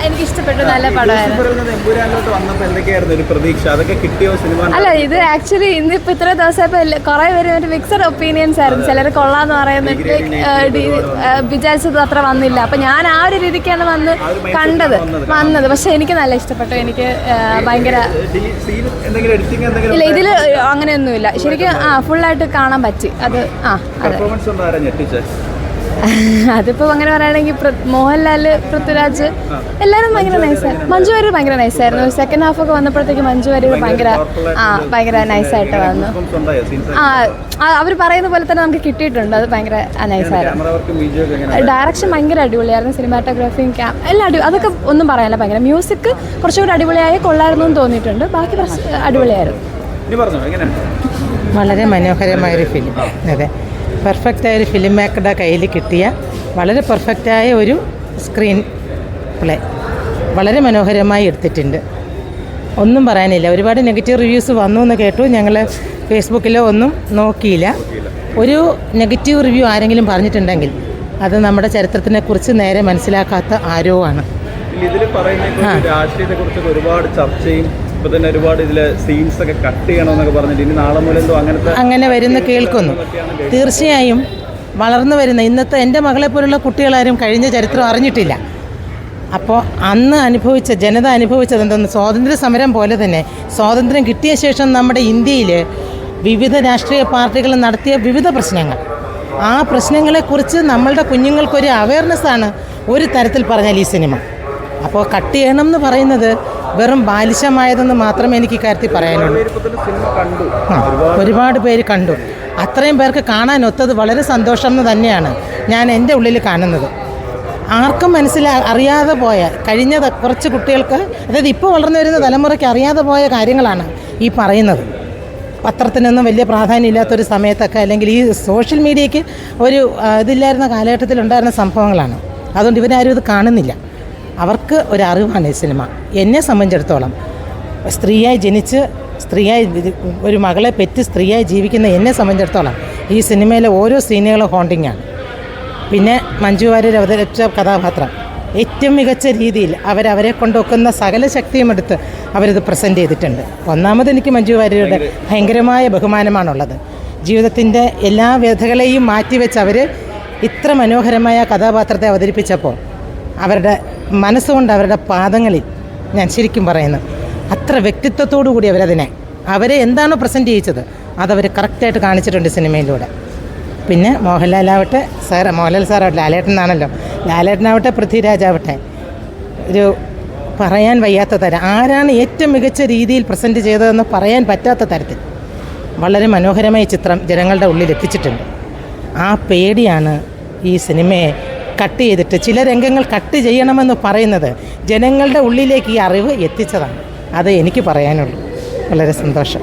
എനിക്ക് ഇഷ്ടപ്പെട്ടു, നല്ല പടമായിരുന്നു. അല്ല, ഇത് ആക്ച്വലി ഇന്നിപ്പോൾ ഇത്ര ദിവസമായപ്പോൾ കുറേ പേര് മിക്സഡ് ഒപ്പീനിയൻസ് ആയിരുന്നു. ചിലർ കൊള്ളാന്ന് പറയുന്നത് വിചാരിച്ചത് അത്ര വന്നില്ല. അപ്പം ഞാൻ ആ ഒരു രീതിക്കാണ് വന്നത്. പക്ഷെ എനിക്ക് നല്ല ഇഷ്ടപ്പെട്ടു. എനിക്ക് ഭയങ്കര ഇല്ല, ഇതിൽ അങ്ങനെയൊന്നുമില്ല. ശരിക്കും ഫുള്ളായിട്ട് കാണാൻ പറ്റി. അത് അതിപ്പോൾ അങ്ങനെ പറയുകയാണെങ്കിൽ മോഹൻലാൽ, പൃഥ്വിരാജ് എല്ലാവരും ഭയങ്കര നൈസായിരുന്നു. മഞ്ജു വാര്യർ ഭയങ്കര നൈസായിരുന്നു. സെക്കൻഡ് ഹാഫ് ഒക്കെ വന്നപ്പോഴത്തേക്ക് മഞ്ജു വാര്യർ ഭയങ്കര നൈസായിട്ട് വന്നു. അവർ പറയുന്ന പോലെ തന്നെ നമുക്ക് കിട്ടിയിട്ടുണ്ട്. അത് ഭയങ്കര നൈസായിരുന്നു. ഡയറക്ഷൻ ഭയങ്കര അടിപൊളിയായിരുന്നു. സിനിമാറ്റോഗ്രാഫിയും എല്ലാം അതൊക്കെ ഒന്നും പറയാനില്ല. ഭയങ്കര മ്യൂസിക് കുറച്ചുകൂടി അടിപൊളിയായി കൊള്ളായിരുന്നു എന്ന് തോന്നിയിട്ടുണ്ട്. ബാക്കി അടിപൊളിയായിരുന്നു. വളരെ മനോഹരമായൊരു ഫിലിം. അതെ, പെർഫെക്റ്റായൊരു ഫിലിം മേക്കറുടെ കയ്യിൽ കിട്ടിയ വളരെ പെർഫെക്റ്റായ ഒരു സ്ക്രീൻ പ്ലേ വളരെ മനോഹരമായി എടുത്തിട്ടുണ്ട്. ഒന്നും പറയാനില്ല. ഒരുപാട് നെഗറ്റീവ് റിവ്യൂസ് വന്നു എന്ന് കേട്ടു. ഞങ്ങൾ ഫേസ്ബുക്കിലോ ഒന്നും നോക്കിയില്ല. ഒരു നെഗറ്റീവ് റിവ്യൂ ആരെങ്കിലും പറഞ്ഞിട്ടുണ്ടെങ്കിൽ അത് നമ്മുടെ ചരിത്രത്തിനെക്കുറിച്ച് നേരെ മനസ്സിലാക്കാത്ത ആരോ ആണ്. ഇതിൽ പറയുന്ന രാഷ്ട്രീയത്തെക്കുറിച്ച് ഒരുപാട് ചർച്ചയും തന്നെ ഒരുപാട് ഇതിലെ സീൻസ് ഒക്കെ കട്ട് ചെയ്യണമെന്നൊക്കെ പറഞ്ഞിട്ട് ഇനി നാളെ മുതൽ എന്തോ അങ്ങനെ വരുന്ന കേൾക്കുന്നു. തീർച്ചയായും വളർന്നു വരുന്ന ഇന്നത്തെ എൻ്റെ മകളെപ്പോലുള്ള കുട്ടികളാരും കഴിഞ്ഞ ചരിത്രം അറിഞ്ഞിട്ടില്ല. അപ്പോൾ അന്ന് ജനത അനുഭവിച്ചത് എന്തെന്ന് സ്വാതന്ത്ര്യ സമരം പോലെ തന്നെ സ്വാതന്ത്ര്യം കിട്ടിയ ശേഷം നമ്മുടെ ഇന്ത്യയിൽ വിവിധ രാഷ്ട്രീയ പാർട്ടികൾ നടത്തിയ വിവിധ പ്രശ്നങ്ങൾ, ആ പ്രശ്നങ്ങളെക്കുറിച്ച് നമ്മളുടെ കുഞ്ഞുങ്ങൾക്കൊരു അവയർനെസ്സാണ് ഒരു തരത്തിൽ പറഞ്ഞാൽ ഈ സിനിമ. അപ്പോൾ കട്ട് ചെയ്യണം എന്ന് പറയുന്നത് വെറും ബാലിശമായതെന്ന് മാത്രമേ എനിക്ക് ഇക്കാര്യത്തിൽ പറയാനുള്ളൂ. ഒരുപാട് പേര് കണ്ടു. അത്രയും പേർക്ക് കാണാനൊത്തത് വളരെ സന്തോഷം എന്ന് തന്നെയാണ് ഞാൻ എൻ്റെ ഉള്ളിൽ കാണുന്നത്. ആർക്കും അറിയാതെ പോയ കഴിഞ്ഞ കുറച്ച് കുട്ടികൾക്ക്, അതായത് ഇപ്പോൾ വളർന്നു വരുന്ന തലമുറയ്ക്ക് അറിയാതെ പോയ കാര്യങ്ങളാണ് ഈ പറയുന്നത്. പത്രത്തിനൊന്നും വലിയ പ്രാധാന്യം ഇല്ലാത്തൊരു സമയത്തൊക്കെ, അല്ലെങ്കിൽ ഈ സോഷ്യൽ മീഡിയയ്ക്ക് ഒരു ഇതില്ലായിരുന്ന കാലഘട്ടത്തിലുണ്ടായിരുന്ന സംഭവങ്ങളാണ്. അതുകൊണ്ട് ഇവരാരും ഇത് കാണുന്നില്ല. അവർക്ക് ഒരറിവാണ് ഈ സിനിമ. എന്നെ സംബന്ധിച്ചിടത്തോളം സ്ത്രീയായി ജനിച്ച് ഒരു മകളെ പെറ്റ് സ്ത്രീയായി ജീവിക്കുന്ന എന്നെ സംബന്ധിച്ചിടത്തോളം ഈ സിനിമയിലെ ഓരോ സീനുകളും ഹോണ്ടിങ്ങാണ്. പിന്നെ മഞ്ജു വാര്യർ അവതരിച്ച കഥാപാത്രം ഏറ്റവും മികച്ച രീതിയിൽ അവരെ കൊണ്ടുവെക്കുന്ന സകല ശക്തിയും എടുത്ത് അവരിത് പ്രസൻറ്റ് ചെയ്തിട്ടുണ്ട്. ഒന്നാമത് എനിക്ക് മഞ്ജു വാര്യരുടെ ഭയങ്കരമായ ബഹുമാനമാണുള്ളത്. ജീവിതത്തിൻ്റെ എല്ലാ വ്യഥകളെയും മാറ്റിവെച്ച് അവർ ഇത്ര മനോഹരമായ കഥാപാത്രത്തെ അവതരിപ്പിച്ചപ്പോൾ അവരുടെ മനസ്സുകൊണ്ട് അവരുടെ പാദങ്ങളിൽ ഞാൻ ശരിക്കും പറയുന്നു, അത്ര വ്യക്തിത്വത്തോടു കൂടി അവരെ എന്താണോ പ്രസൻറ്റ് ചെയ്യിച്ചത് അതവർ കറക്റ്റായിട്ട് കാണിച്ചിട്ടുണ്ട് സിനിമയിലൂടെ. പിന്നെ മോഹൻലാൽ സാറാവട്ടെ, ലാലേട്ടനാവട്ടെ, പൃഥ്വിരാജാവട്ടെ, ഒരു പറയാൻ വയ്യാത്ത തരം ആരാണ് ഏറ്റവും മികച്ച രീതിയിൽ പ്രസൻറ്റ് ചെയ്തതെന്ന് പറയാൻ പറ്റാത്ത തരത്തിൽ വളരെ മനോഹരമായ ചിത്രം ജനങ്ങളുടെ ഉള്ളിൽ എത്തിച്ചിട്ടുണ്ട്. ആ പേടിയാണ് ഈ സിനിമയെ കട്ട് ചെയ്തിട്ട് ചില രംഗങ്ങൾ കട്ട് ചെയ്യണമെന്ന് പറയുന്നത് ജനങ്ങളുടെ ഉള്ളിലേക്ക് ഈ അറിവ് എത്തിച്ചതാണ്. അത് എനിക്ക് പറയാനുള്ളൂ. വളരെ സന്തോഷം.